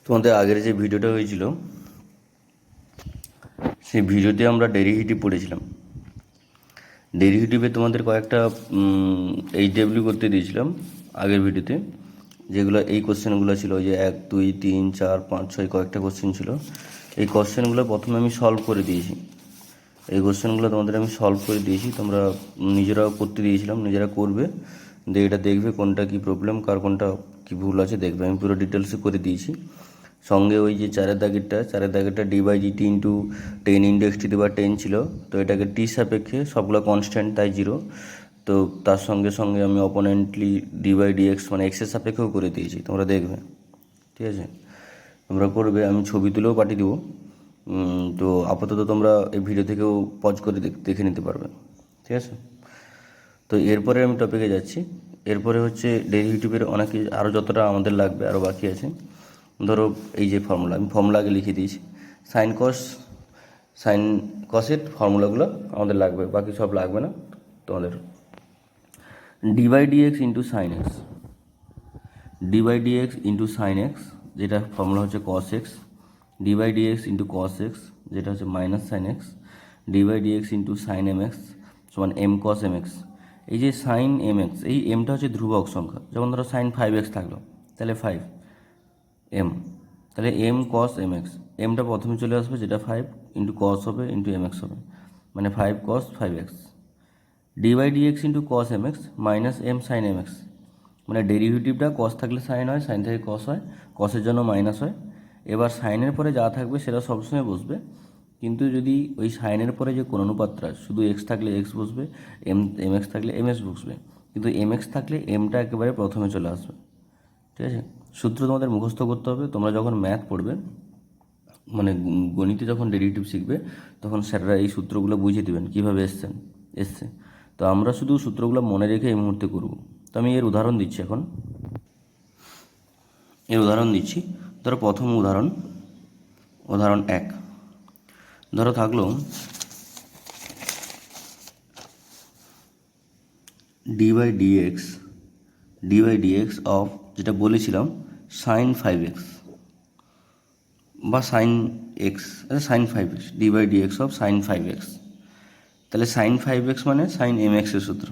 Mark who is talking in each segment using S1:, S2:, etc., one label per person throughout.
S1: তোমাদের আগের যে ভিডিওটা হয়েছিল সেই ভিডিওতে আমরা ডেরিভেটিভ পড়েছিলাম। ডেরিভেটিভে তোমাদের কয়েকটা এইচডব্লিউ করতে দিয়েছিলাম আগের ভিডিওতে, যেগুলো এই কোশ্চেনগুলো ছিল, ওই যে 1 2 3 4 5 6 কয়েকটা কোশ্চেন ছিল। এই কোশ্চেনগুলো প্রথমে আমি সলভ করে দিয়েছি। এই কোশ্চেনগুলো তোমাদের আমি সলভ করে দিয়েছি, তোমরা নিজেরাও করতে দিয়েছিলাম, নিজেরা করবে, দিয়ে এটা দেখবে কোনটা কি প্রবলেম, কার কোনটা কি ভুল আছে দেখবে। আমি পুরো ডিটেলসে করে দিয়েছি। সঙ্গে ওই যে চারের দাগেরটা D DT into 10 into x to the power 10 ছিল, তো এটাকে টি সাপেক্ষে সবগুলো কনস্ট্যান্ট তাই 0। তো তার সঙ্গে সঙ্গে আমি অপোনেন্টলি ডি/ডিএক্স মানে এক্সের সাপেক্ষেও করে দিয়েছি, তোমরা দেখবে, ঠিক আছে? তোমরা করবে, আমি ছবি তুলেও পাঠিয়ে দেবো। তো আপাতত তোমরা এই ভিডিও থেকেও পজ করে দেখে নিতে পারবে, ঠিক আছে? তো এরপরে আমি টপিকে যাচ্ছি। এরপরে হচ্ছে ডেরিভেটিভের অনেক আরও যতটা আমাদের লাগবে আরও বাকি আছে। ধরো এই যে ফর্মুলা, আমি ফর্মুলা আগে লিখে দিয়েছি। সাইন কসের ফর্মুলাগুলো আমাদের লাগবে, বাকি সব লাগবে না তোমাদের। D DX into sine X, D DX into sine X, যেটা ফর্মুলা হচ্ছে cos X, D DX into cos X, যেটা হচ্ছে minus sine X, D DX into sine M X সমান এম কস এম এক্স। এই যে সাইন এম এক্স, এই এমটা হচ্ছে ধ্রুবক সংখ্যা। যেমন ধরো সাইন 5x থাকলো, তাহলে 5 এম, তাহলে এম কস এম এক্স, এমটা প্রথমে চলে আসবে, যেটা 5 ইন্টু কস হবে ইন্টু এম এক্স হবে, মানে 5 cos 5x। D DX into cos M X minus M sine M X, মানে ডেরিভেটিভটা কস থাকলে সাইন হয়, সাইন থেকে কস হয়, কসের জন্য মাইনাস হয়। এবার সাইনের পরে যা থাকবে সেটা সবসময় বসবে, কিন্তু যদি ওই সাইনের পরে যে কোন অনুপাতটা, শুধু এক্স থাকলে এক্স বসবে, এম এক্স থাকলে এম এক্স বসবে, কিন্তু এম এক্স থাকলে এমটা একেবারে প্রথমে চলে আসবে, ঠিক আছে? সূত্র তোমাদের মুখস্থ করতে হবে। তোমরা যখন ম্যাথ পড়বে, মানে গণিতে যখন ডেরিভেটিভ শিখবে, তখন স্যাররা এই সূত্রগুলো বুঝিয়ে দেবেন কীভাবে এসছে। তো আমরা শুধু সূত্রগুলো মনে রেখে এই মুহূর্তে করব। তো আমি এর উদাহরণ দিচ্ছি এখন, ধরো প্রথম উদাহরণ 1। ধরো থাকলো ডি/ডিএক্স অফ, যেটা বলেছিলাম, সাইন 5x বা sine X, sine 5x, D DX of sine 5x। তাহলে সাইন 5x মানে সাইন এম এক্সের সূত্র,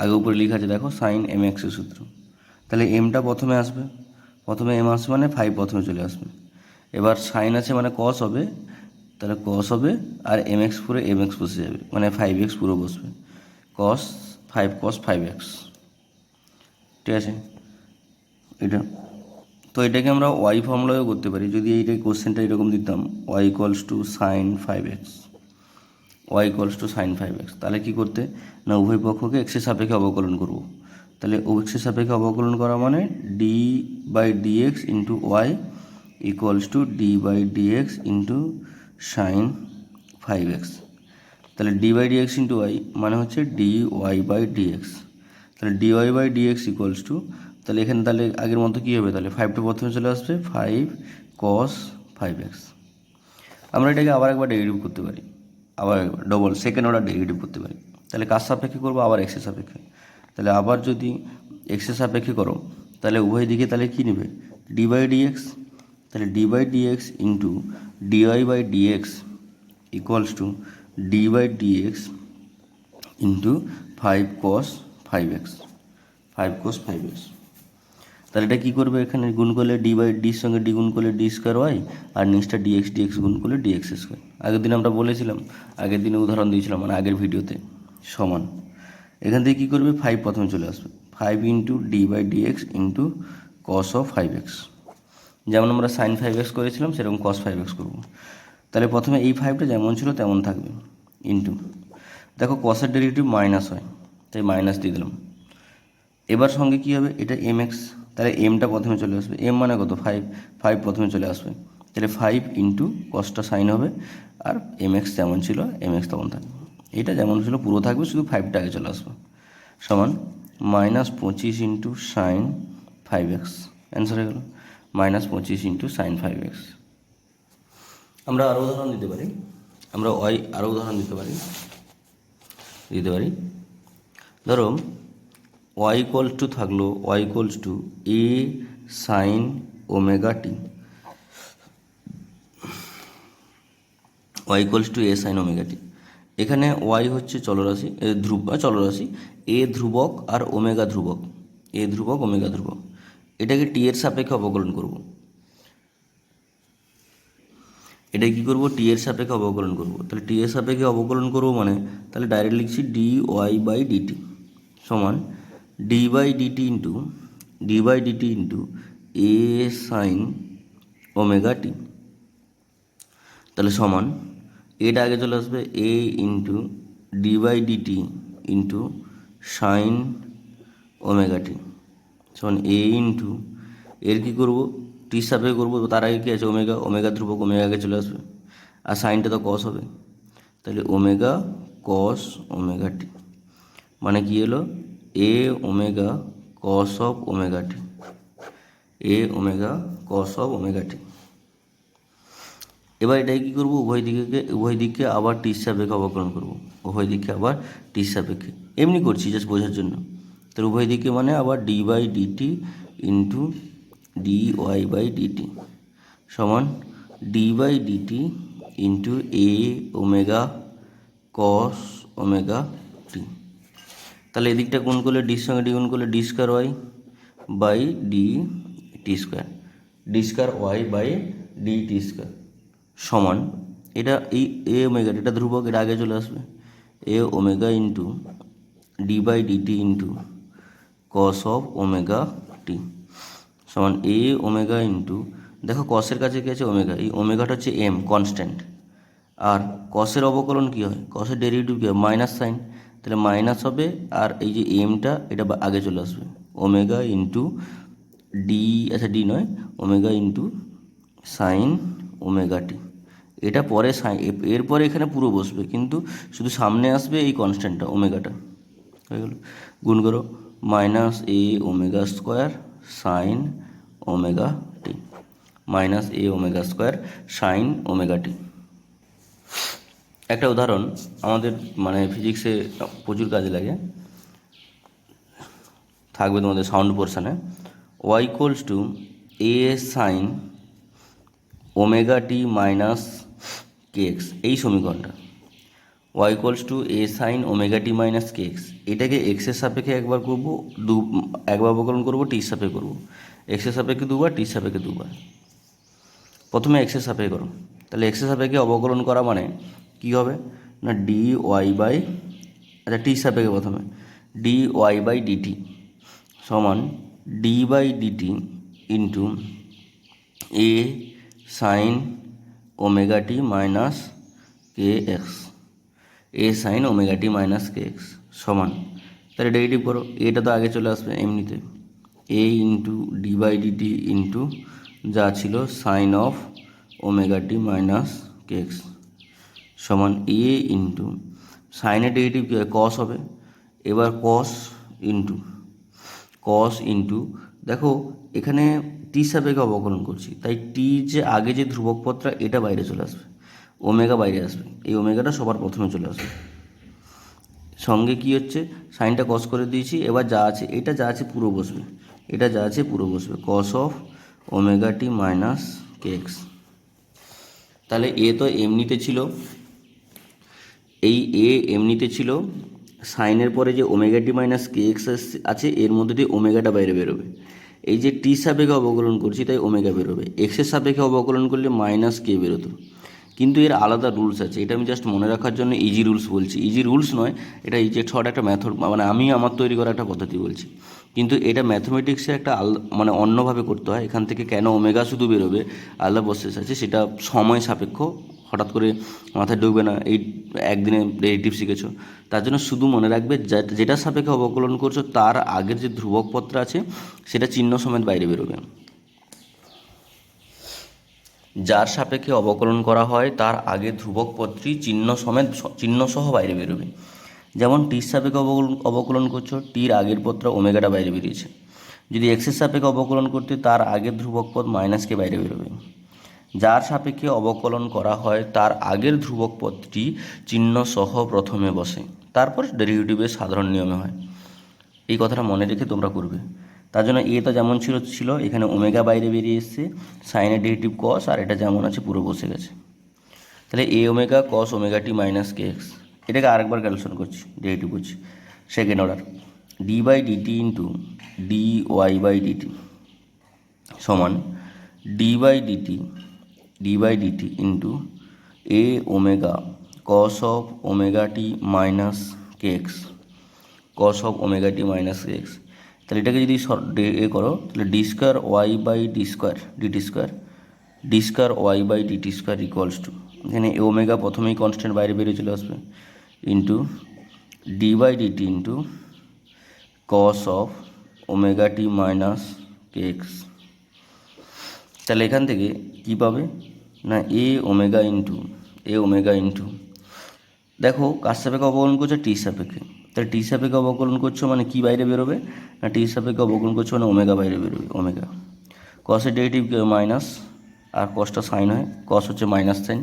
S1: আগে উপরে লেখা আছে দেখো, সাইন এম এক্সের সূত্র। তাহলে এমটা প্রথমে আসবে, প্রথমে এম আসবে মানে 5 প্রথমে চলে আসবে। এবার সাইন আছে মানে কস হবে, তাহলে কস হবে, আর এম এক্স পুরো এম এক্স বসে যাবে, মানে 5x পুরো বসবে, কস 5 cos 5x, ঠিক আছে? এটা তো এটাকে আমরা ওয়াই ফর্মুলাও করতে পারি। যদি এইটা কোশ্চেনটা এরকম দিতাম, Y equals to sine 5x, Y equals to sine 5x, তাহলে কী করতে না, উভয় পক্ষকে এক্সের সাপেক্ষে অবকলন করব। তাহলে এক্সের সাপেক্ষে অবকলন করা মানে D DX into Y equals to D DX into sine 5x। তাহলে ডি/ডিএক্স ইন্টু ওয়াই মানে হচ্ছে dy/dx, তাহলে dy/dx ইকুয়ালস টু, তাহলে এখানে তাহলে আগের মতো কী হবে, তাহলে 5টা প্রথমে চলে আসবে, 5 cos 5x। আমরা এটাকে আবার একবার ডেরিভেটিভ করতে পারি, আবার একবার সেকেন্ড অর্ডার ডেরিভেটিভ করতে পারি। তাহলে কার সাপেক্ষে করবো, আবার এক্সের সাপেক্ষে। তাহলে আবার যদি এক্সের সাপেক্ষে করো, তাহলে উভয় দিকে তাহলে কী নেবে, ডি/ডিএক্স, তাহলে D DX into dy/dx equals to D DX into 5 cos 5x, 5 cos 5x। তাহলে এটা কী করবে, এখানে গুণ করলে ডি/ডির সঙ্গে ডি গুণ করলে ডি স্কোয়ার ওয়াই, আর নিচটা ডিএক্স গুণ করলে ডিএক্স স্কোয়ার। আগের দিন আমরা বলেছিলাম, আগের দিনে উদাহরণ দিয়েছিলাম, মানে আগের ভিডিওতে, সমান। এখান থেকে কী করবে, 5 প্রথমে চলে আসবে, 5 into D DX into cos of 5x। যেমন আমরা সাইন 5x করেছিলাম সেরকম কস 5x করব। তাহলে প্রথমে এই 5টা যেমন ছিল তেমন থাকবে, ইন্টু, দেখো কসের ডেরিভেটিভ মাইনাস হয়, তাই মাইনাস দিয়ে দিলাম। এবার সঙ্গে কী হবে, এটা এম এক্স, তাহলে এমটা প্রথমে চলে আসবে, এম মানে কত, 5 প্রথমে চলে আসবে, তাহলে 5 ইন্টু কসটা সাইন হবে, আর এম এক্স যেমন ছিল এম এক্স তেমন থাকবে, এটা যেমন ছিল পুরো থাকবে, শুধু 5টা আগে চলে আসবে, সমান -25 ইন্টু সাইন 5x। অ্যান্সার হয়ে গেল -25 ইন্টু সাইন 5x। আমরা আরও উদাহরণ দিতে পারি, ধরো y ইকুয়ালস টু থাকলো, y equals to a sine omega T. Y equals to A sine omega T. এখানে ওয়াই হচ্ছে চলরাশি, চলরাশি, এ ধ্রুবক আর ওমেগা ধ্রুবক, এ ধ্রুবক ওমেগা ধ্রুবক। এটাকে টি এর সাপেক্ষে অবকলন করব। এটা কী করবো, টি এর সাপেক্ষে অবকলন করব। তাহলে টি এর সাপেক্ষে অবকলন করব মানে তাহলে ডাইরেক্ট লিখছি ডি ওয়াই বাই ডিটি সমান D by DT into A sine omega T. তাহলে সমান এটা আগে চলে আসবে A into D by DT into sine omega T সমান এ ইন্টু এর কী করবো, টি সাপেক্ষে করবো, তার আগে কী আছে ওমেগা, ওমেগা ধ্রুবক, ওমেগা আগে চলে আসবে, আর সাইনটা তো কস হবে, তাহলে ওমেগা কস ওমেগা টি মানে কী হলো A omega cos of omega T, A omega cos of omega T. এবার এটাই কী করবো, উভয় দিককে আবার টির সাপেক্ষে অবকলন করবো, উভয় দিককে আবার টির সাপেক্ষে, এমনি করছি জাস্ট বোঝার জন্য। তাহলে উভয় দিকে মানে আবার D by DT into D Y by DT সমান D by DT into A omega cos omega T. তাহলে এদিকটা গুণ করলে ডির সঙ্গে ডি গুণ করলে D square Y by D T square, D square Y by D T square সমান এটা এই এ ওমেগা, এটা ধ্রুবক, এটা আগে চলে আসবে, A omega into D by DT into cos of omega T সমান এ ওমেগা ইন্টু, দেখো কসের কাছে কী আছে ওমেগা, এই ওমেগাটা হচ্ছে এম কনস্ট্যান্ট, আর কসের অবকলন কী হয়, কসের ডেরিভেটিভ কী হয় মাইনাস সাইন, তাহলে মাইনাস হবে, আর এই যে এমটা এটা আগে চলে আসবে, ওমেগা ইন্টু ডি, আচ্ছা ডি নয়, ওমেগা ইন্টু সাইন ওমেগা টি। এটা পরে সাইন, এরপরে এখানে পুরো বসবে, কিন্তু শুধু সামনে আসবে এই কনস্ট্যান্টটা ওমেগাটা, হয়ে গেল। গুণ করো মাইনাস এ ওমেগা স্কোয়ার সাইন ওমেগা টি, মাইনাস এ ওমেগা স্কোয়ার সাইন ওমেগা টি। একটা উদাহরণ আমাদের মানে ফিজিক্সে প্রচুর কাজে লাগে, থাকবে তোমাদের সাউন্ড পোর্শনে, Y equals to A sine omega T minus K X, এই সমীকরণটা Y equals to A sine omega T minus K X, এটাকে এক্সের সাপেক্ষে একবার করবো, একবার অবকলন করবো, টির সাপেক্ষে করবো, এক্সের সাপেক্ষে দুবার, টির সাপেক্ষে দুবার। প্রথমে এক্সের সাপেক্ষে করো, তাহলে এক্সের সাপেক্ষে অবকলন করা মানে কী হবে না ডি ওয়াই বাই, আচ্ছা টির সাপেক্ষে প্রথমে ডি ওয়াই বাই ডিটি সমান D by DT into A sine omega T minus K X, A sine omega T minus K x সমান, তাহলে ডেরিভেটিভ করো, এটা তো আগে চলে আসবে এমনিতে, A into D by DT into যা ছিল sine of omega T minus K x সমান এ ইন্টু সাইনের ডেরিভেটিভ কী হয় কস হবে, এবার কস ইন্টু দেখো এখানে টি সাপেক্ষে অবকলন করছি, তাই টি যে আগে যে ধ্রুবক পদটা এটা বাইরে চলে আসবে, ওমেগা বাইরে আসবে, এই ওমেগাটা সবার প্রথমে চলে আসবে, সঙ্গে কি হচ্ছে সাইনটা কস করে দিয়েছি, এবার যা আছে এটা যা আছে পুরো বসবে, এটা যা আছে পুরো বসবে, কস of omega T minus K X. তাহলে এ তো এমনিতে ছিল, এই এ এমনিতে ছিল, সাইনের পরে যে ওমেগা টি মাইনাস কে এক্স আছে এর মধ্যে দিয়ে ওমেগাটা বাইরে বেরোবে, এই যে টি সাপেক্ষে অবকলন করছি তাই ওমেগা বেরোবে, এক্সের সাপেক্ষে অবকলন করলে মাইনাস কে বেরোতো, কিন্তু এর আলাদা রুলস আছে, এটা আমি জাস্ট মনে রাখার জন্য ইজি রুলস বলছি, ইজি রুলস নয়, এটা ইজেক্ট হওয়ার একটা মেথড, মানে আমি আমার তৈরি করা একটা পদ্ধতি বলছি, কিন্তু এটা ম্যাথমেটিক্সে একটা মানে অন্যভাবে করতে হয়, এখান থেকে কেন ওমেগা শুধু বেরোবে আলাদা প্রসেস আছে, সেটা সময় সাপেক্ষ, হঠাৎ করে মাথায় ঢুকবে না, এই একদিনে ডেরিভেটিভ শিখেছো, তার জন্য শুধু মনে রাখবে যেটা সাপেক্ষে অবকলন করছো তার আগের যে ধ্রুবক পদটা আছে সেটা চিহ্ন সমেত বাইরে বেরোবে, যার সাপেক্ষে অবকলন করা হয় তার আগে ধ্রুবক পদটি চিহ্ন সহ বাইরে বেরোবে। যেমন টির সাপেক্ষে অবকলন করছো, টির আগের পদটা ওমেগাটা বাইরে বেরিয়েছে, যদি এক্সের সাপেক্ষে অবকলন করতে তার আগের ধ্রুবক পদ মাইনাসকে বাইরে বেরোবে, যার সাপেক্ষে অবকলন করা হয় তার আগের ধ্রুবক পদটি চিহ্ন সহ প্রথমে বসে, তারপর ডেরিভেটিভের সাধারণ নিয়মে হয়। এই কথাটা মনে রেখে তোমরা করবে। তার জন্য এ তো যেমন ছিল এখানে ওমেগা বাইরে বেরিয়ে এসছে, সাইনের ডেরিভেটিভ কস, আর এটা যেমন আছে পুরো বসে গেছে। তাহলে A omega cos omega T minus K X, এটাকে আরেকবার ক্যালকুলেশন করছি, ডেরিভেটিভ করছি second order, D by DT into D Y by DT সমান D by DT into A omega cos of omega T minus K X, cos of omega T minus K X. তাহলে এটাকে যদি করো তাহলে D square Y by D square DT square, D square Y by DT square equals two, এখানে omega প্রথমেই constant বাইরে বেরিয়ে চলে আসবে, into D by DT into cos of omega T minus K X. তাহলে এখান থেকে কী পাবে না এ ওমেগা ইন্টু দেখো কার সাপেক্ষে অবকলন করছো, টি সাপেক্ষে, তাহলে টি সাপেক্ষে অবকলন করছো মানে কি বাইরে বেরোবে না টি সাপেক্ষে অবকলন করছো মানে ওমেগা বাইরে বেরোবে, ওমেগা কসের ডেরিভেটিভ মাইনাস, আর কসটা সাইন হয়, কস হচ্ছে মাইনাস সাইন,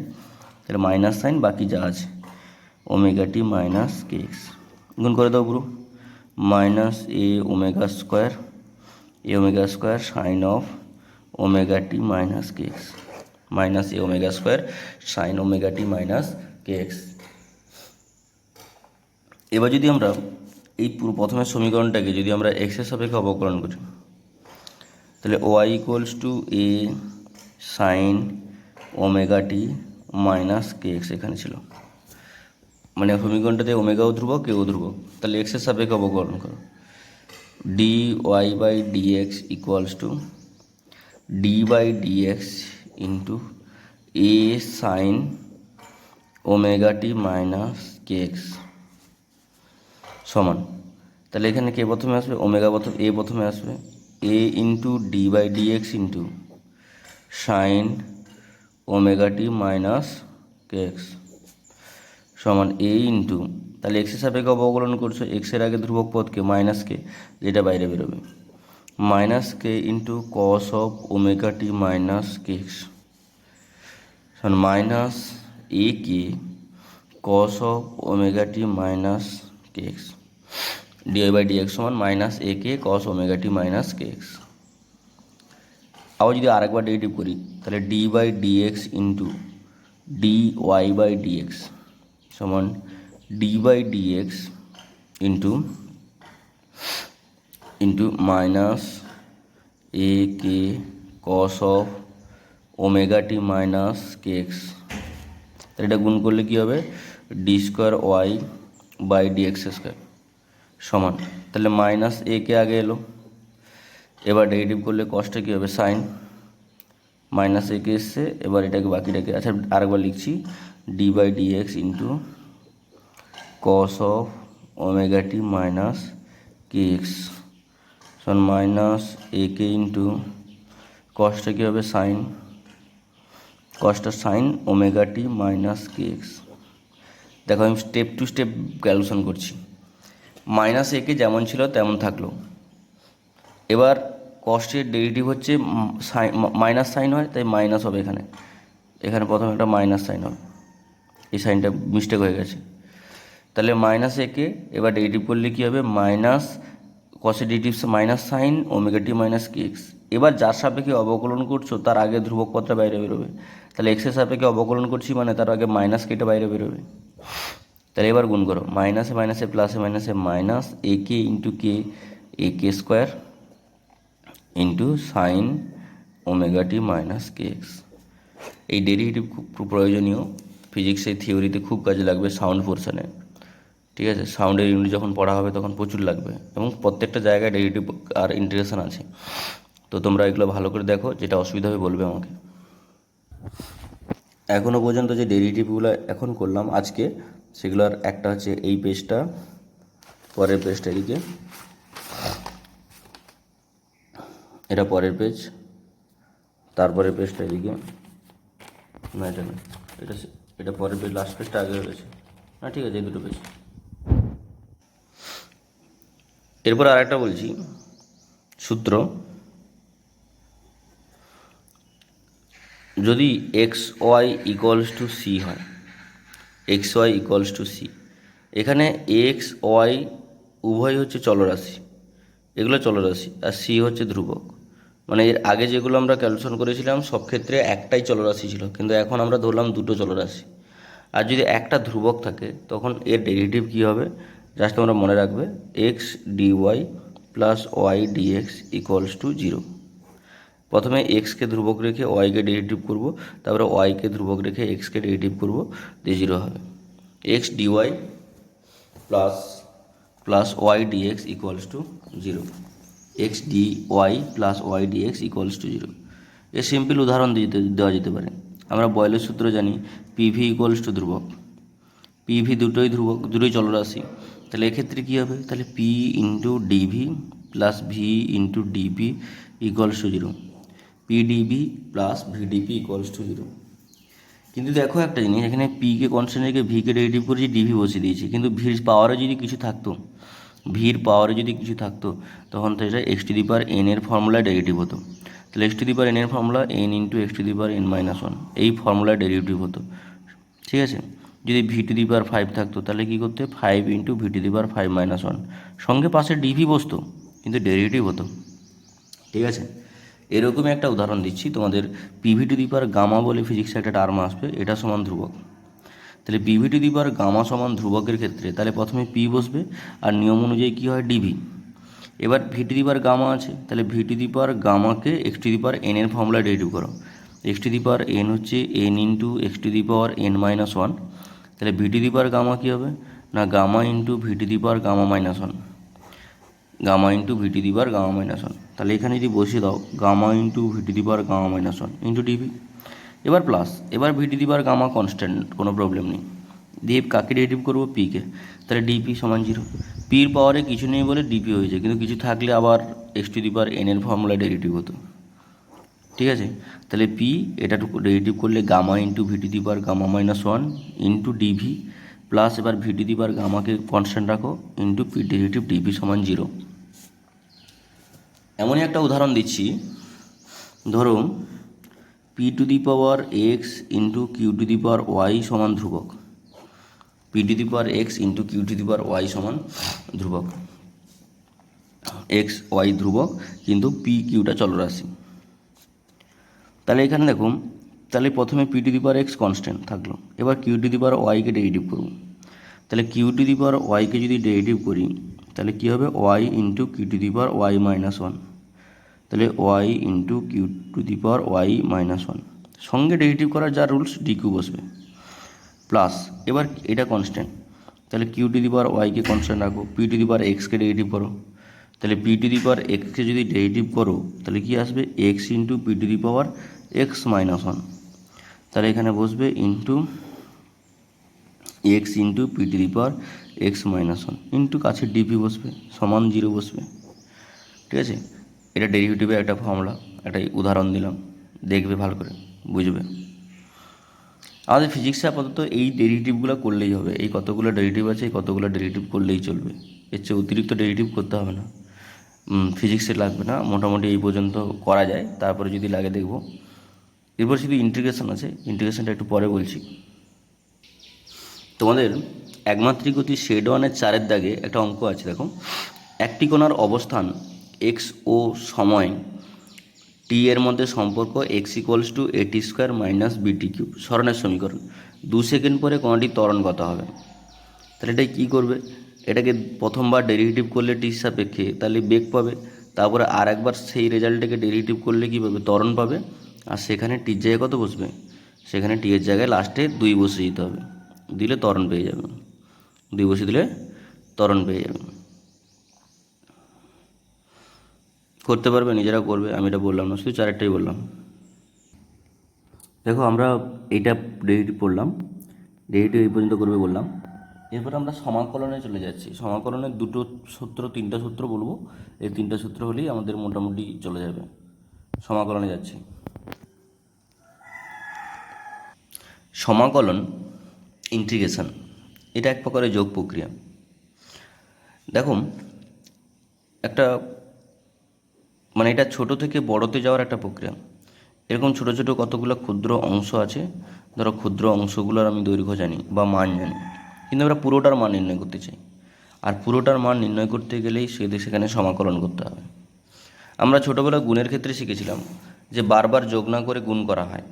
S1: তাহলে মাইনাস সাইন বাকি যা আছে ওমেগা টি মাইনাস কে এক্স গুণ করে দাও পুরো, minus A omega square sine of omega T minus K x, minus A omega square sine omega T minus K X. এবার যদি আমরা এই পুরো প্রথমের সমীকরণটাকে যদি আমরা এক্সের সাপেক্ষে অবকলন করি, তাহলে y equals to A sine omega T minus K x এখানে ছিল, মানে সমীকরণটাতে ওমেগাও ধ্রুবক কেও ধ্রুবক, তাহলে এক্সের সাপেক্ষে অবকলন করো, D Y by D X equals to D by D X into A sine omega T minus K x সমান, তাহলে এখানে কে প্রথমে আসবে, ওমেগা প্রথমে আসবে, A into D by D X into sine omega T minus K x সমান A into, তাহলে এক্সের সাপেক্ষে অবকলন করছো, এক্সের আগে ধ্রুবক পদকে মাইনাসকে যেটা বাইরে বেরোবে, minus K into cos of omega T minus K x সমান minus A K cos of omega T minus K X DY by DX সমান মাইনাস এ কে কস ওমেগা টি মাইনাস কে এক্স। আবার যদি আরেকবার ডেরিভেটিভ করি তাহলে D by dx into D Y by DX সমান D by dx into minus A K cos of omega T minus K X, তাহলে এটা গুণ করলে কী হবে, d square Y by dx square সমান, তাহলে মাইনাস এ কে আগে এলো, এবার ডেরিভেটিভ করলে কসটা কী হবে সাইন, মাইনাস এ কে এসছে, এবার এটাকে বাকিটাকে আচ্ছা আরেকবার লিখছি, d by dx into cos of omega T minus K x সমান মাইনাস এ কে ইন্টু কসটা কী হবে সাইন, কসটা সাইন ওমেগা টি মাইনাস কে এক্স। দেখো আমি স্টেপ টু স্টেপ ক্যালকুলেশন করছি, মাইনাস এ কে যেমন ছিল তেমন থাকলো, এবার কস্টের ডেরিভেটিভ হচ্ছে সাইন মাইনাস সাইন হয় তাই মাইনাস হবে, এখানে প্রথমে একটা মাইনাস সাইন হবে, এই সাইনটা মিস্টেক হয়ে গেছে, তাহলে মাইনাস একে এবার ডেরিভেটিভ করলে কী হবে মাইনাস কসের ডেরিভেটিভ মাইনাস সাইন ওমেগা টি মাইনাস কে এক্স, এবার যার সাপেক্ষে অবকলন করছো তার আগে ধ্রুবক পদটা বাইরে বেরোবে, তাহলে এক্সের সাপেক্ষে অবকলন করছি মানে তার আগে মাইনাস কেটা বাইরে বেরোবে, তাহলে এবার গুণ করো, মাইনাসে মাইনাসে প্লাসে মাইনাসে মাইনাস এ কে ইন্টু কে এ কে স্কোয়ার ইন্টু সাইন ওমেগা টি মাইনাস কে এক্স। এই ডেরিভেটিভ খুব প্রয়োজনীয়, ফিজিক্সের থিওরিতে খুব কাজে লাগবে সাউন্ড পোর্শনে, ঠিক আছে, সাউন্ডের ইউনিট যখন পড়া হবে তখন প্রচুর লাগবে, এবং প্রত্যেকটা জায়গায় ডেরিভেটিভ আর ইন্টিগ্রেশন আছে, তো তোমরা এগুলো ভালো করে দেখো, যেটা অসুবিধা হবে বলবে আমাকে। এখনও পর্যন্ত যে ডেরিভেটিভগুলো এখন করলাম আজকে, সেগুলোর একটা হচ্ছে এই পেজটা, পরের পেজটা এদিকে, এটা পরের পেজ, তারপরের পেজটা এদিকে, না এটা না, এটা পরের পেজ, লাস্ট পেজটা আগে রয়েছে না, ঠিক আছে এই দুটো পেজ। এরপর আর একটা বলছি সূত্র, যদি X Y equals to C হয়, X Y equals to C, এখানে এক্স ওয়াই উভয় হচ্ছে চলরাশি, এগুলো চলরাশি, আর সি হচ্ছে ধ্রুবক, মানে এর আগে যেগুলো আমরা ক্যালকুলেশন করেছিলাম সব ক্ষেত্রে একটাই চলরাশি ছিল, কিন্তু এখন আমরা ধরলাম দুটো চলরাশি, আর যদি একটা ধ্রুবক থাকে তখন এর ডেরিভেটিভ কী হবে, জাস্ট তোমরা মনে রাখবে x dy plus y dx equals to zero. প্রথমে এক্সকে ধ্রুবক রেখে ওয়াইকে ডেরিভেটিভ করব, তারপরে ওয়াইকে ধ্রুবক রেখে এক্সকে ডেরিভেটিভ করব, দিয়ে জিরো হবে। X dy plus plus y dx equals to zero, x d y plus y dx equals to zero. এর সিম্পল উদাহরণ দেওয়া যেতে পারে। আমরা বয়েলের সূত্র জানি পিভি ইকুয়ালস টু ধ্রুবক, পিভি দুটোই ধ্রুবক, দুটোই চলরাশি। তাহলে এক্ষেত্রে কী হবে, তাহলে p into dv plus v into dp equals to zero, pdv plus vdp equals to zero. কিন্তু দেখো একটা জিনিস, এখানে পিকে কনস্ট্যান্ট রেখে ভিকে ডেরিভেটিভ করেছি, ডিভি বসিয়ে দিয়েছি, কিন্তু ভির পাওয়ারে যদি কিছু থাকতো, তখন তো এটা x to the power N এর ফর্মুলায় ডেরিভেটিভ হতো। তাহলে x to the power N এর formula N into x to the power N minus one, এই ফর্মুলায় ডেরিভেটিভ হতো। ঠিক আছে, যদি V to the power five থাকতো তাহলে কী করতে, five into V to the power five minus one, সঙ্গে পাশে ডিভি বসতো কিন্তু ডেরিভেটিভ হতো। ঠিক আছে, এরকমই একটা উদাহরণ দিচ্ছি তোমাদের। Pv to the power gamma বলে ফিজিক্সে একটা টার্ম আসবে, এটা সমান ধ্রুবক। তাহলে pv to the power gamma সমান ধ্রুবকের ক্ষেত্রে তাহলে প্রথমে পি বসবে, আর নিয়ম অনুযায়ী কী হয় ডিভি। এবার v to the power gamma আছে, তাহলে ভি টু দি পাওয়ার গামাকে x to the power N এর ফর্মুলায় ডেরিভেটিভ করো। X to the power n হচ্ছে n into x to the power N minus one. তাহলে v to the power gamma কী হবে না, gamma into V to the power gamma minus one, gamma into V to the power gamma minus one. তাহলে এখানে যদি বসিয়ে দাও gamma into V to the power gamma minus one into dv. এবার plus, এবার v to the power gamma constant, কোনো problem নেই। দিয়ে কাকে ডেরিভেটিভ করবো, পিকে, তাহলে ডিপি সমান জিরো। পির পাওয়ারে কিছু নেই বলে ডিপি হয়েছে, কিন্তু কিছু থাকলে আবার x to the power N এর ফর্মুলায় ডেরিভেটিভ হতো। ঠিক আছে, তাহলে পি এটা ডেরিভেটিভ করলে gamma into V to the power gamma minus one into dv plus, এবার ভি টু দি পাওয়ার গামাকে কনস্ট্যান্ট রাখো ইন্টু পি ডেরিভেটিভ ডিভি সমান জিরো। এমনই একটা উদাহরণ দিচ্ছি, ধরো p to the power x into q to the power y সমান ধ্রুবক, p to the power x into q to the power y সমান ধ্রুবক, এক্স ওয়াই ধ্রুবক কিন্তু পি কিউটা চলরাশি। তাহলে এখানে দেখুন, তাহলে প্রথমে p to the power x constant থাকলো, এবার কিউ টু দি পাওয়ার ওয়াইকে ডেরিভেটিভ করব। তাহলে কিউ টু দি পাওয়ার ওয়াইকে যদি ডেরিভেটিভ করি তাহলে কী হবে, y into q to the power y minus one. তাহলে y into q to the power y minus one, সঙ্গে ডেরিভেটিভ করার যা রুলস ডিকিউ বসবে, প্লাস এবার এটা কনস্ট্যান্ট, তাহলে কিউ টু দি পাওয়ার ওয়াইকে কনস্ট্যান্ট রাখো, পি টু দি পাওয়ার এক্সকে ডেরিভেটিভ করো। তাহলে পি টু দি পাওয়ার এক্সকে যদি ডেরিভেটিভ করো তাহলে কী আসবে, x into P to the power x minus one. তাহলে এখানে বসবে into x into P to the power x minus one into কাছে ডিপি বসবে সমান জিরো বসবে। ঠিক আছে, এটা ডেরিভেটিভের একটা ফর্মুলা, একটা উদাহরণ দিলাম, দেখবে ভালো করে বুঝবে। আমাদের ফিজিক্সে আপাতত এই ডেরিভেটিভগুলো করলেই হবে, এই কতগুলো ডেরিভেটিভ আছে এই কতগুলো ডেরিভেটিভ করলেই চলবে, এর চেয়ে অতিরিক্ত ডেরিভেটিভ করতে হবে না, ফিজিক্সে লাগবে না, মোটামুটি এই পর্যন্ত করা যায়, তারপরে যদি লাগে দেখব। এরপর শুধু ইন্টিগ্রেশন আছে, ইন্টিগ্রেশনটা একটু পরে বলছি। তোমাদের একমাত্রিক গতি শেড ওয়ানের 4-এর দাগে একটা অঙ্ক আছে, দেখো একটি কণার অবস্থান এক্স ও সময় টি এর মধ্যে সম্পর্ক এক্স ইকুয়ালস টু এটি স্কোয়ার মাইনাস বিটি কিউব, সরণের সমীকরণ। 2 সেকেন্ড পরে কণাটির ত্বরণ কত হবে। তাহলে এটা কী করবে, এটাকে প্রথমবার ডেরিভেটিভ করলে টির সাপেক্ষে তাহলে বেগ পাবে, তারপরে আর একবার সেই রেজাল্টটাকে ডেরিভেটিভ করলে কী পাবে, ত্বরণ পাবে। আর সেখানে টির জায়গায় কত বসবে, সেখানে টি এর জায়গায় লাস্টে 2 বসে দিতে হবে, দিলে ত্বরণ পেয়ে যাবে, 2 বসে দিলে ত্বরণ পেয়ে যাবে। করতে পারবে, নিজেরা করবে, আমি এটা বললাম না, শুধু 4-টাই বললাম। দেখো আমরা এইটা ডেরিভেটিভ পড়লাম, ডেরিভেটিভ এই পর্যন্ত করবে বললাম। এরপর আমরা সমাকলনে চলে যাচ্ছি। সমাকলনের 2টো সূত্র 3টা সূত্র বলবো, এই 3টা সূত্র হলেই আমাদের মোটামুটি চলে যাবে। সমাকলনে যাচ্ছি। সমাকলন ইন্টিগ্রেশন, এটা এক প্রকারের যোগ প্রক্রিয়া। দেখো একটা মানে এটা ছোট থেকে বড়তে যাওয়ার একটা প্রক্রিয়া। এরকম ছোট ছোট কতগুলো ক্ষুদ্র অংশ আছে, ধরো ক্ষুদ্র অংশগুলোর আমি দৈর্ঘ্য জানি বা মান জানি, কিন্তু আমরা পুরোটার মান নির্ণয় করতে চাই। আর পুরোটার মান নির্ণয় করতে গেলেই সেখানে সমাকলন করতে হবে। আমরা ছোটোবেলা গুণের ক্ষেত্রে শিখেছিলাম যে বারবার যোগ না করে গুণ করা হয়,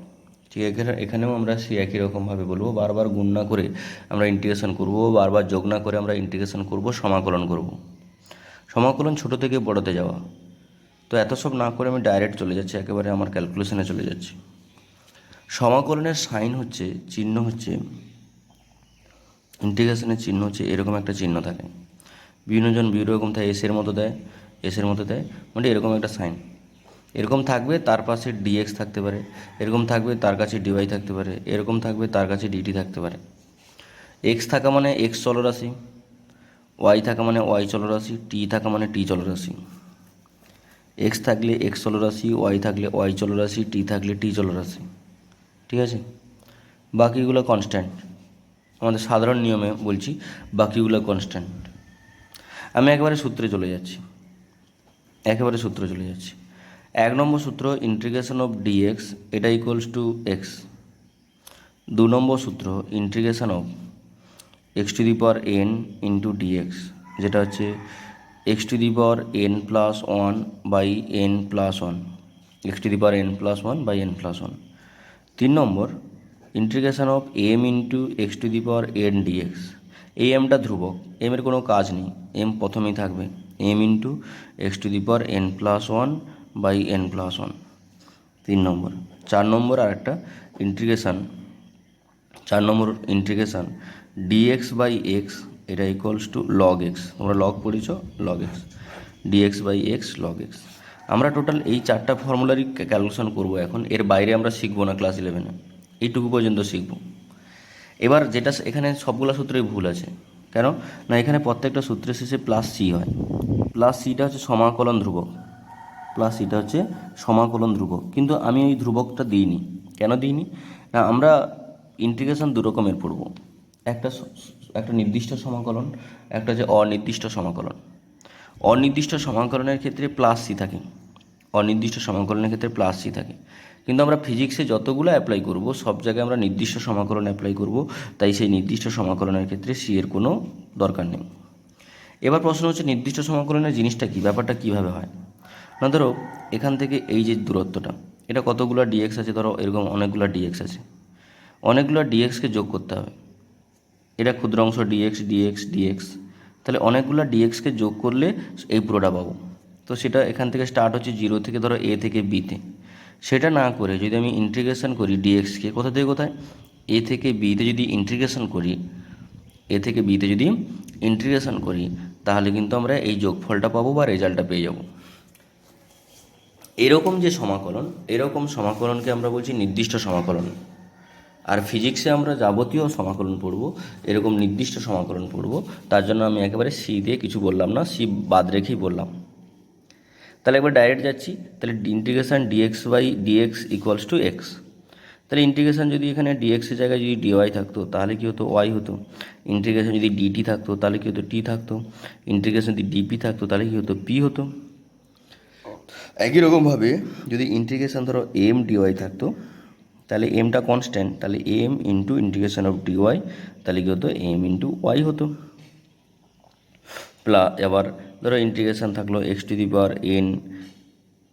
S1: ঠিক ঠিক এখানেও আমরা সেই একই রকমভাবে বলবো, বারবার গুণ না করে আমরা ইন্টিগ্রেশন করব, বারবার যোগ না করে আমরা ইন্টিগ্রেশন করব, সমাকলন করব। সমাকলন ছোট থেকে বড়তে যাওয়া। তো এত সব না করে আমি ডাইরেক্ট চলে যাচ্ছি, একেবারে আমার ক্যালকুলেশনে চলে যাচ্ছি। সমাকলনের সাইন হচ্ছে, চিহ্ন হচ্ছে, ইন্টিগ্রেশনের চিহ্ন হচ্ছে এরকম একটা চিহ্ন থাকে। বিভিন্নজন বিভিন্ন রকম থাকে, এসের মতো দেয়, এসের মতো দেয়, মানে এরকম একটা সাইন এরকম থাকবে, তার পাশে ডিএক্স থাকতে পারে, এরকম থাকবে, তার কাছে ডিওয়াই থাকতে পারে, এরকম থাকবে, তার কাছে ডিটি থাকতে পারে। এক্স থাকা মানে এক্স চলরাশি, ওয়াই থাকা মানে ওয়াই চলরাশি, টি থাকা মানে টি চলরাশি। এক্স থাকলে এক্স চলরাশি, ওয়াই থাকলে ওয়াই চলরাশি, টি থাকলে টি চলরাশি। ঠিক আছে, বাকিগুলো কনস্ট্যান্ট। আমাদের সাধারণ নিয়মে বলছি, বাকিগুলো কনস্ট্যান্ট। আমি একেবারে সূত্রে চলে যাচ্ছি, একেবারে সূত্রে চলে যাচ্ছি। 1 নম্বর সূত্র, ইন্টিগ্রেশন অফ ডিএক্স এটা ইকুয়ালস টু এক্স। 2 নম্বর সূত্র, integration of x to the power n into dx, যেটা হচ্ছে x to the power n plus one by n plus one, x to the power n plus one by n plus one. 3 নম্বর, integration of m into x to the power n dx. এই এমটা ধ্রুবক, এমের কোনো কাজ নেই, m প্রথমেই থাকবে, m into x to the power n plus one by n plus one. 3 নম্বর। 4 নম্বর আর একটা ইন্টিগ্রেশন, 4 নম্বর ইন্টিগ্রেশন ডিএক্স বাই এক্স, এটা ইকুয়ালস টু লগ এক্স। তোমরা লগ পড়েছ, log x, dx by x log x. আমরা টোটাল এই 4টা ফর্মুলারই ক্যালকুলেশন করব এখন, এর বাইরে আমরা শিখবো না ক্লাস 11-এ, এইটুকু পর্যন্ত শিখব। এবার যেটা এখানে সবগুলো সূত্রেই ভুল আছে, কেন না এখানে প্রত্যেকটা সূত্রের শেষে প্লাস সি হয়। প্লাস সিটা হচ্ছে সমাকলন ধ্রুবক, প্লাস সিটা হচ্ছে সমাকলন ধ্রুবক, কিন্তু আমি এই ধ্রুবকটা দিইনি। কেন দিইনি না, আমরা ইন্টিগ্রেশন দু রকমের পড়ব, একটা একটা নির্দিষ্ট সমাকলন, একটা হচ্ছে অনির্দিষ্ট সমাকলন। অনির্দিষ্ট সমাকলনের ক্ষেত্রে প্লাস সি থাকে, অনির্দিষ্ট সমাকলনের ক্ষেত্রে প্লাস সি থাকে, কিন্তু আমরা ফিজিক্সে যতগুলো অ্যাপ্লাই করব সব জায়গায় আমরা নির্দিষ্ট সমাকলন অ্যাপ্লাই করব, তাই সেই নির্দিষ্ট সমাকলনের ক্ষেত্রে সি এর কোনো দরকার নেই। এবার প্রশ্ন হচ্ছে নির্দিষ্ট সমাকলনের জিনিসটা কী, ব্যাপারটা কীভাবে হয় না, ধরো এখান থেকে এই যে দূরত্বটা, এটা কতগুলো ডিএক্স আছে, ধরো এরকম অনেকগুলো ডিএক্স আছে, অনেকগুলো ডিএক্সকে যোগ করতে হবে, এটা ক্ষুদ্র অংশ ডিএক্স ডিএক্স ডিএক্স, তাহলে অনেকগুলো ডিএক্সকে যোগ করলে এই পুরোটা পাবো। তো সেটা এখান থেকে স্টার্ট হচ্ছে 0 থেকে, ধরো এ থেকে বিতে, সেটা না করে যদি আমি ইন্টিগ্রেশন করি ডিএক্সকে কোথা থেকে কোথায়, এ থেকে বিতে যদি ইন্টিগ্রেশন করি, এ থেকে বিতে যদি ইন্টিগ্রেশন করি, তাহলে কিন্তু আমরা এই যোগফলটা পাবো বা রেজাল্টটা পেয়ে যাব। এরকম যে সমাকলন, এরকম সমাকলনকে আমরা বলছি নির্দিষ্ট সমাকলন। আর ফিজিক্সে আমরা যাবতীয় সমাকলন পড়ব, এরকম নির্দিষ্ট সমাকলন পড়ব, তার জন্য আমি একেবারে সি দিয়ে কিছু বললাম না, সি বাদ রেখেই বললাম। তাহলে একবার ডাইরেক্ট যাচ্ছি, তাহলে integration dx by dx equals to x. তাহলে ইন্টিগ্রেশন যদি এখানে ডিএক্সের জায়গায় যদি ডিওয়াই থাকতো তাহলে কী হতো, ওয়াই হতো। ইন্টিগ্রেশন যদি ডিটি থাকতো তাহলে কী হতো, টি থাকতো। ইন্টিগ্রেশন যদি ডিপি থাকতো তাহলে কী হতো, পি হতো। একই রকমভাবে যদি ইন্টিগ্রেশন ধরো এম ডিওয়াই থাকতো, তাহলে এমটা কনস্ট্যান্ট, তাহলে m into integration of dy, তাহলে কী হতো, এম ইন্টু ওয়াই হতো। প্লাস এবার ধরো ইন্টিগ্রেশন থাকলো x to the power n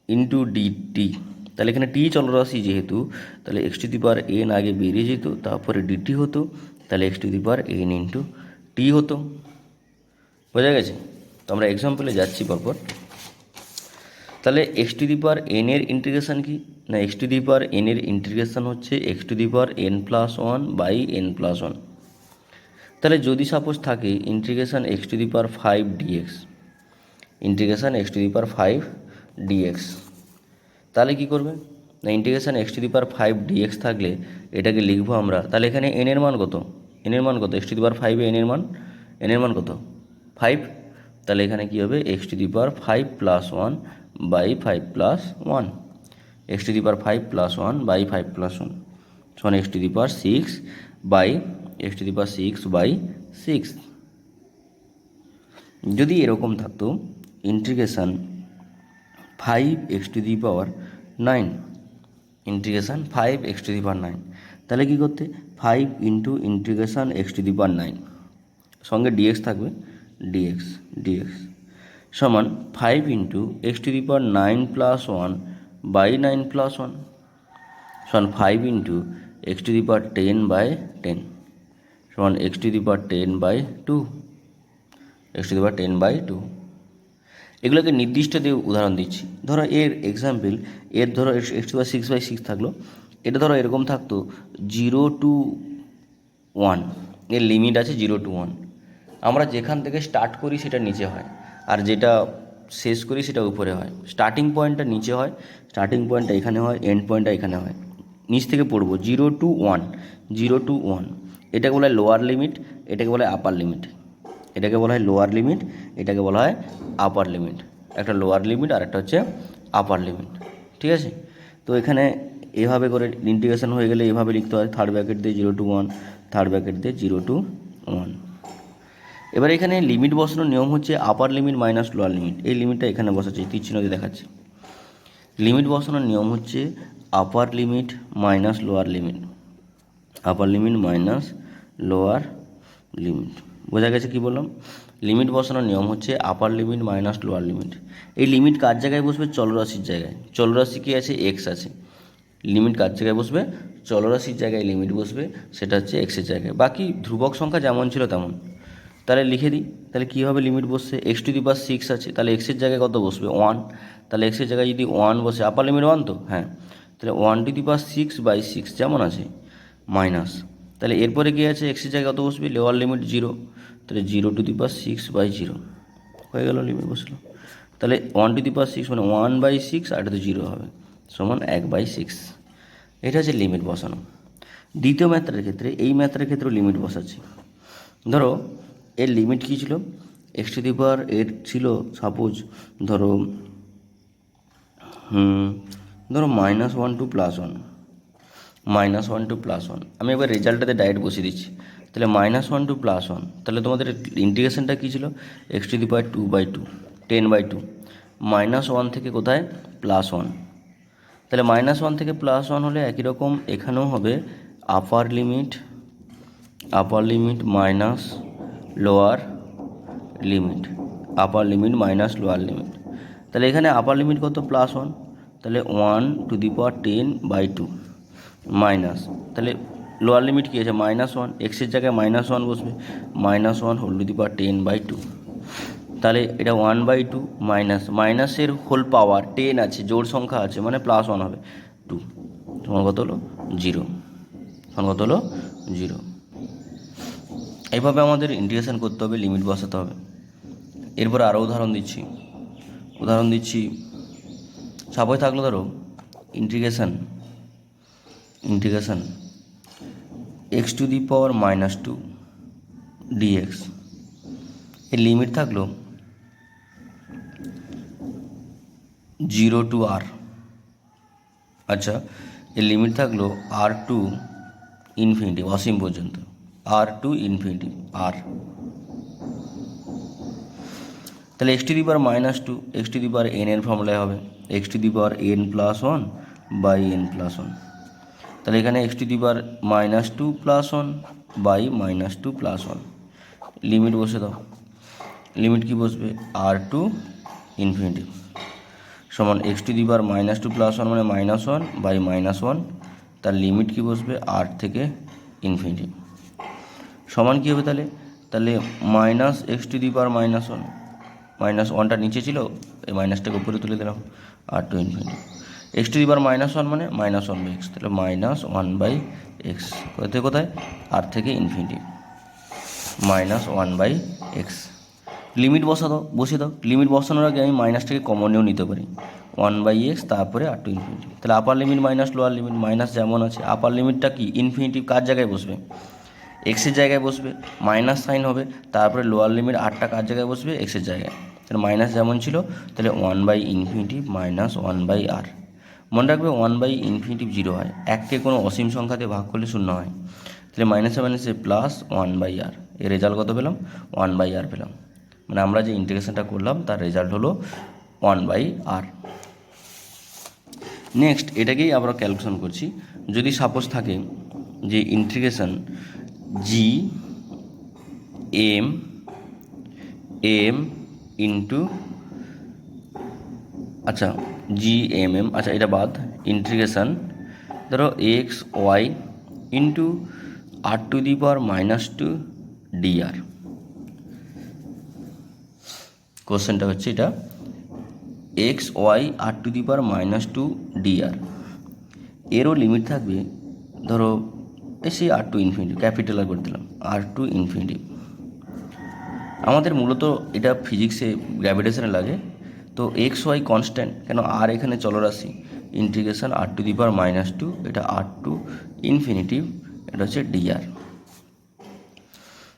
S1: into dt, তাহলে এখানে টি চলরাশি যেহেতু, তাহলে x to the power n আগে বেরিয়ে যেত, তারপরে ডিটি হতো, তাহলে x to the power n into t হতো। বোঝা গেছে? তো আমরা এক্সাম্পলে যাচ্ছি পরপর। তাহলে x to the power N এর ইন্টিগ্রেশন কি না, x to the power N এর ইন্টিগ্রেশন হচ্ছে x to the power n plus one by n plus one. তাহলে যদি সাপোজ থাকে integration x to the power 5 dx, integration x to the power 5 dx, তাহলে কী করবে না, integration x to the power 5 dx থাকলে এটাকে লিখবো আমরা, তাহলে এখানে এন এর মান কত, এন এর মান কত, x to the power 5 n এর মান কত 5, তাহলে এখানে কী হবে, x to the power 5 plus 1 by 5 plus 1, x to the power 5 plus 1 by 5 plus 1 সমান x to the power 6 by x to the power 6 by 6। যদি এরকম থাকতো integration 5 x to the power 9, integration 5 x to the power 9, তাহলে কী করতে 5 into integration x to the power 9, সঙ্গে dx থাকবে, dx সমান 5 into x to the power 9 plus 1 by 9 plus 1। সমান 5 into x to the power 10/10 সমান x to the power 10/2, x to the power 10/2। এগুলোকে নির্দিষ্ট দিয়ে উদাহরণ দিচ্ছি। ধরো এর এক্সাম্পল, এর ধরো এক্স টু দি পাওয়ার 6/6 থাকলো, এটা ধরো এরকম থাকতো 0 to 1, এর লিমিট আছে 0 to 1। আমরা যেখান থেকে স্টার্ট করি সেটা নিচে হয়, আর যেটা শেষ করি সেটা উপরে হয়। স্টার্টিং পয়েন্টটা নিচে হয়, স্টার্টিং পয়েন্টটা এখানে হয়, এন্ড পয়েন্টটা এখানে হয়। নিচ থেকে পড়বো 0 to 1, 0 to 1, এটাকে বলা হয় লোয়ার লিমিট, এটাকে বলা হয় আপার লিমিট। এটাকে বলা হয় লোয়ার লিমিট, এটাকে বলা হয় আপার লিমিট। একটা লোয়ার লিমিট আর একটা হচ্ছে আপার লিমিট, ঠিক আছে। তো এখানে এভাবে করে ইন্টিগ্রেশন হয়ে গেলে এভাবে লিখতে হয়, থার্ড ব্র্যাকেট দিয়ে 0 to 1, থার্ড ব্র্যাকেট দিয়ে 0 to 1। এবার এখানে লিমিট বসানোর নিয়ম হচ্ছে আপার লিমিট মাইনাস লোয়ার লিমিট। এই লিমিটটা এখানে বসাচ্ছি, তীর চিহ্ন দিয়ে দেখাচ্ছি। লিমিট বসানোর নিয়ম হচ্ছে আপার লিমিট মাইনাস লোয়ার লিমিট, আপার লিমিট মাইনাস লোয়ার লিমিট। বোঝা গেছে কি বললাম? লিমিট বসানোর নিয়ম হচ্ছে আপার লিমিট মাইনাস লোয়ার লিমিট। এই লিমিট কার জায়গায় বসবে? চলরাশির জায়গায়। চলরাশি কি আছে? এক্স আছে। লিমিট কার জায়গায় বসবে? চলরাশির জায়গায় লিমিট বসবে, সেটা হচ্ছে এক্সের জায়গায়। বাকি ধ্রুবক সংখ্যা যেমন ছিল তেমন। তাহলে লিখে দিই, তাহলে কীভাবে লিমিট বসছে? এক্স টু দি পাওয়ার 6 আছে, তাহলে এক্সের জায়গায় কত বসবে? 1। তাহলে এক্সের জায়গায় যদি 1 বসে, আপার লিমিট 1 তো, হ্যাঁ, তাহলে 1 টু দি পাওয়ার 6/6 যেমন আছে, মাইনাস, তাহলে এরপরে কী আছে? এক্সের জায়গায় কত বসবে? লোয়ার লিমিট 0, তাহলে 0 টু দি পাওয়ার 6/0 হয়ে গেল, লিমিট বসলো। তাহলে 1 টু দি পাওয়ার 6 মানে 1/6, আর এটা তো 0 হবে, সমান 1/6। এটা হচ্ছে লিমিট বসানো। দ্বিতীয় ম্যাথটার ক্ষেত্রে, এই ম্যাথটার ক্ষেত্রেও লিমিট বসাচ্ছি। ধরো এর লিমিট কী ছিল? এক্স টু দি পাওয়ার এর ছিল সাপোজ ধরো -1 to +1, -1 to +1। আমি এবার রেজাল্টটাতে ডাইরেক্ট বসিয়ে দিচ্ছি। তাহলে -1 to +1, তাহলে তোমাদের ইন্টিগ্রেশনটা কী ছিল? এক্স টু দি পাওয়ার 2/2, 10/2, -1 থেকে কোথায়? +1। তাহলে -1 থেকে +1 হলে একই রকম এখানেও হবে আপার লিমিট মাইনাস লোয়ার লিমিট, আপার লিমিট মাইনাস লোয়ার লিমিট। তাহলে এখানে আপার লিমিট কত? +1, তাহলে 1 টু দি পাওয়ার 10/2 মাইনাস, তাহলে লোয়ার লিমিট কী আছে? -1, এক্সের জায়গায় -1 বসবে, -1 হোল টু দি পাওয়ার 10/2। তাহলে এটা 1/2 মাইনাস, মাইনাসের হোল পাওয়ার 10 আছে, জোড় সংখ্যা আছে, মানে +1 হবে 2, তোমার কত হলো? 0, তোমার কত হলো? 0। এইভাবে আমাদের ইন্টিগ্রেশন করতে হবে, লিমিট বসাতে হবে। এরপর আরও উদাহরণ দিচ্ছি। সাপোজ থাকলো ধরো integration x to the power -2 dx, এর লিমিট থাকলো 0 to r। আচ্ছা, এর লিমিট থাকলো r টু ইনফিনিটি, অসীম পর্যন্ত, r টু ইনফিনিটি, r। তাহলে x to the power -2, x to the power n এর ফর্মুলায় হবে x to the power n+1/n+1। তাহলে এখানে x to the power -2+1/-2+1, limit বসে দাও। লিমিট কি বসবে? r টু ইনফিনিটি সমান এক্স টু দি পাওয়ার -2+1 মানে -1/-1, তার লিমিট কি বসবে? r থেকে ইনফিনিটি সমান কী হবে? তাহলে minus x to the power -1টা নিচে ছিল, এই মাইনাসটাকে উপরে তুলে দিলাম, r to infinity. X to the power -1 মানে -1/x, তাহলে -1/x কোথায়? r থেকে ইনফিনিটি, -1/x। লিমিট বসিয়ে দাও। লিমিট বসানোর আগে আমি মাইনাসটাকে কমনেও নিতে পারি, 1/x, তারপরে r টু ইনফিনিটি। তাহলে upper limit minus lower limit, minus যেমন আছে, আপার লিমিটটা কি? ইনফিনিটি কার জায়গায় বসবে? এক্সের জায়গায় বসবে, মাইনাস সাইন হবে, তারপরে লোয়ার লিমিট আরটা কার জায়গায় বসবে? এক্সের জায়গায়। তাহলে মাইনাস যেমন ছিল, তাহলে 1/∞ -1/r। মনে রাখবে 1/∞ 0 হয়, এককে কোনো অসীম সংখ্যাতে ভাগ করলে 0 হয়। তাহলে মাইনাসে মাইনাসে +1/r, এর রেজাল্ট কত পেলাম? 1/r পেলাম। মানে আমরা যে ইন্টিগ্রেশনটা করলাম তার রেজাল্ট হলো 1/r। নেক্সট এটাকেই আমরা ক্যালকুলেশন করছি। যদি সাপোজ থাকে যে ইন্টিগ্রেশন m ইন্টু, আচ্ছা, gmm, আচ্ছা এটা বাদ, ইন্টিগ্রেশন ধরো x y into r to the power minus two dr. কোশ্চেনটা হচ্ছে এটা, x y r to the power minus two dr, এরও লিমিট থাকবে ধরো এসে r to infinity, capital R করে দিলাম আর টু ইনফিনিটি। আমাদের মূলত এটা ফিজিক্সে গ্র্যাভিটেশনে লাগে। তো এক্স ওয়াই কনস্ট্যান্ট, কেন আর এখানে চলরাশি, integration r to the power minus two, এটা আর টু ইনফিনিটি, এটা হচ্ছে ডিআর।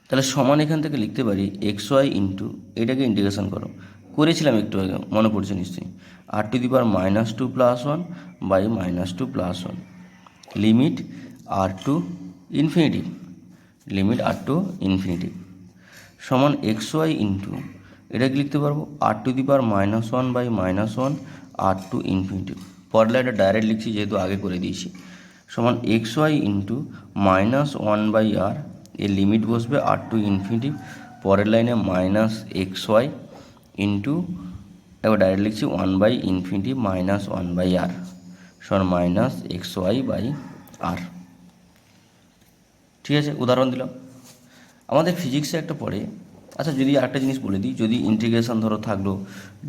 S1: তাহলে সমান এখান থেকে লিখতে পারি এক্স ওয়াই ইন্টু, এটাকে ইন্টিগ্রেশন করো, করেছিলাম একটু আগে, মনে পড়ছে নিশ্চয়ই, r to the power minus two plus one by minus two plus one, limit r to infinity, limit r to infinity সমান এক্স ওয়াই ইন্টু, এটাকে লিখতে পারবো r to the power minus one by minus one r to infinity. পরের লাইনটা direct লিখছি যেহেতু আগে করে দিয়েছি, সমান x y into minus one by r, এর লিমিট বসবে আর টু ইনফিনিটি, পরের লাইনে মাইনাস এক্স ওয়াই ইন্টু, এবার ডাইরেক্ট লিখছি one by infinity minus one by r, সমান minus x y by r. ঠিক আছে, উদাহরণ দিলাম। আমাদের ফিজিক্সে একটা পড়ে, আচ্ছা যদি আরেকটা জিনিস বলে দিই, যদি ইন্টিগ্রেশন ধরো থাকলো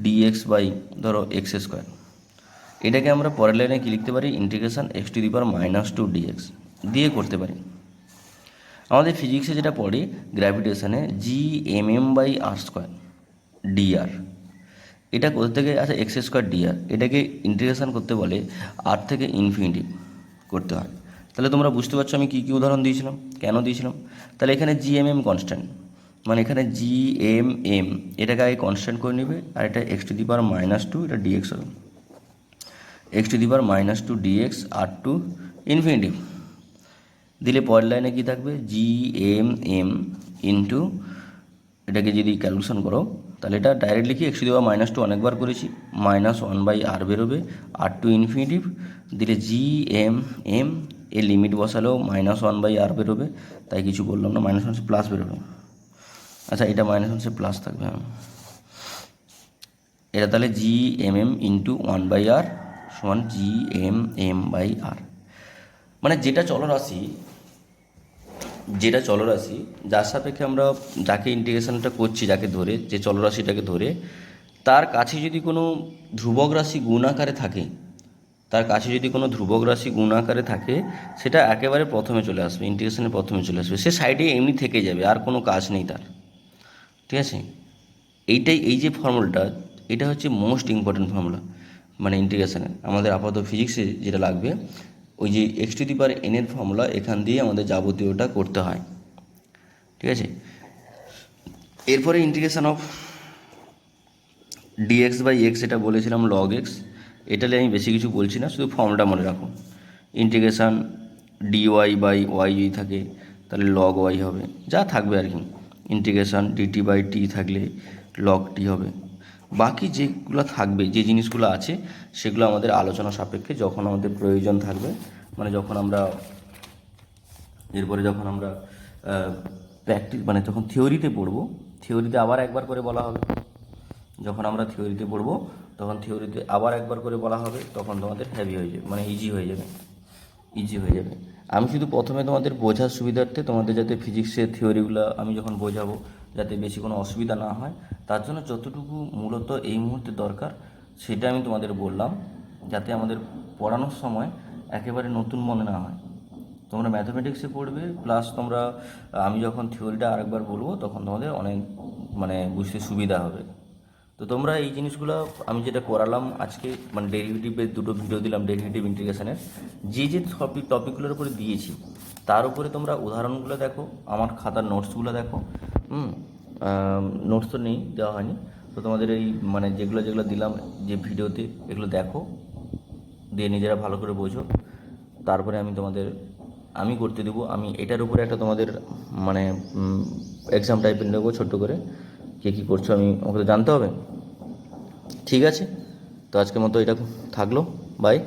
S1: ডিএক্স বাই ধরো এক্স স্কোয়ার, এটাকে আমরা পরের লাইনে কী লিখতে পারি, integration x to the power minus two dx দিয়ে করতে পারি। আমাদের ফিজিক্সে যেটা পড়ে গ্র্যাভিটেশনে G M m by r square dr, এটা কোথা থেকে, আচ্ছা এক্স স্কোয়ার ডিআর, এটাকে ইন্টিগ্রেশন করতে বলে আর থেকে ইনফিনিটি করতে হয়। তাহলে তোমরা বুঝতে পারছো আমি কী কী উদাহরণ দিয়েছিলাম, কেন দিয়েছিলাম। তাহলে এখানে জি এম এম কনস্ট্যান্ট, মানে এখানে জি এম এম এটাকে আগে কনস্ট্যান্ট করে নেবে, আর এটা x to the power minus two, এটা ডিএক্স হবে, x to the power minus two dx r to infinity দিলে পরের লাইনে কী থাকবে, জি এম এম ইন্টু, এটাকে যদি ক্যালকুলেশন করো তাহলে এটা ডাইরেক্ট লিখি x to the power minus two অনেকবার করেছি, মাইনাস ওয়ান বাই আর বেরোবে, আর টু ইনফিনিটিভ দিলে জি এম এম, এর লিমিট বসালেও মাইনাস ওয়ান বাই আর বেরোবে, তাই কিছু বললাম না, মাইনাস ওয়ান সে প্লাস বেরোবে। আচ্ছা এটা মাইনাস ওয়ান সে প্লাস থাকবে, হ্যাঁ এটা তাহলে G M m into one by r সমান G M m by r. মানে যেটা চলরাশি যার সাপেক্ষে আমরা যাকে ইন্টিগ্রেশনটা করছি, যাকে ধরে, যে চলরাশিটাকে ধরে, তার কাছে যদি কোনো ধ্রুবক রাশি গুণ আকারে থাকে, সেটা একেবারে প্রথমে চলে আসবে, ইন্টিগ্রেশনের প্রথমে চলে আসবে, সে সাইডে এমনি থেকে যাবে, আর কোনো কাজ নেই তার। ঠিক আছে, এই যে ফর্মুলাটা, এটা হচ্ছে মোস্ট ইম্পর্ট্যান্ট ফর্মুলা, মানে ইন্টিগ্রেশনের আমাদের আপাতত ফিজিক্সে যেটা লাগবে, ওই যে x to the power N এর ফর্মুলা, এখান দিয়ে আমাদের যাবতীয়টা করতে হয়। ঠিক আছে, এরপরে integration of dx by x, এটা বলেছিলাম লগ এক্স, এটা নিয়ে আমি বেশি কিছু বলছি না, শুধু ফর্মটা মনে রাখো। ইন্টিগ্রেশন ডিওয়াই বাই ওয়াই যদি থাকে তাহলে লগ ওয়াই হবে, যা থাকবে আর কি। ইন্টিগ্রেশন ডিটি বাই টি থাকলে লগ টি হবে। বাকি যেগুলো থাকবে, যে জিনিসগুলো আছে, সেগুলো আমাদের আলোচনা সাপেক্ষে যখন আমাদের প্রয়োজন থাকবে, মানে যখন আমরা প্র্যাকটিস, মানে যখন থিওরিতে পড়বো, থিওরিতে আবার একবার করে বলা হবে, যখন আমরা থিওরিতে পড়বো তখন থিওরিতে আবার একবার করে বলা হবে, তখন তোমাদের হেভি হয়ে যাবে, মানে ইজি হয়ে যাবে। আমি শুধু প্রথমে তোমাদের বোঝার সুবিধার্থে, তোমাদের যাতে ফিজিক্সের থিওরিগুলো আমি যখন বোঝাবো যাতে বেশি কোনো অসুবিধা না হয়, তার জন্য যতটুকু মূলত এই মুহূর্তে দরকার সেটা আমি তোমাদের বললাম, যাতে আমাদের পড়ানোর সময় একেবারে নতুন মনে না হয়। তোমরা ম্যাথামেটিক্সে পড়বে, প্লাস তোমরা, আমি যখন থিওরিটা আরেকবার বলবো তখন তোমাদের অনেক মানে বুঝতে সুবিধা হবে। তো তোমরা এই জিনিসগুলো আমি যেটা করালাম আজকে, মানে ডেরিভেটিভের দুটো ভিডিও দিলাম, ডেরিভেটিভ ইন্টিগ্রেশনের যে টপিকগুলোর উপরে দিয়েছি, তার উপরে তোমরা উদাহরণগুলো দেখো, আমার খাতার নোটসগুলো দেখো। নোটস তো নেই, দেওয়া হয়নি, তো তোমাদের এই মানে যেগুলো দিলাম যে ভিডিওতে, এগুলো দেখো, দিয়ে নিজেরা ভালো করে বোঝো। তারপরে আমি করতে দেবো, আমি এটার উপরে একটা তোমাদের মানে এক্সাম টাইপের নেবো ছোট্ট করে, কে কী করছো আমাকে তো জানতে হবে। ঠিক আছে, তো আজকের মতো এটা থাকলো, বাই।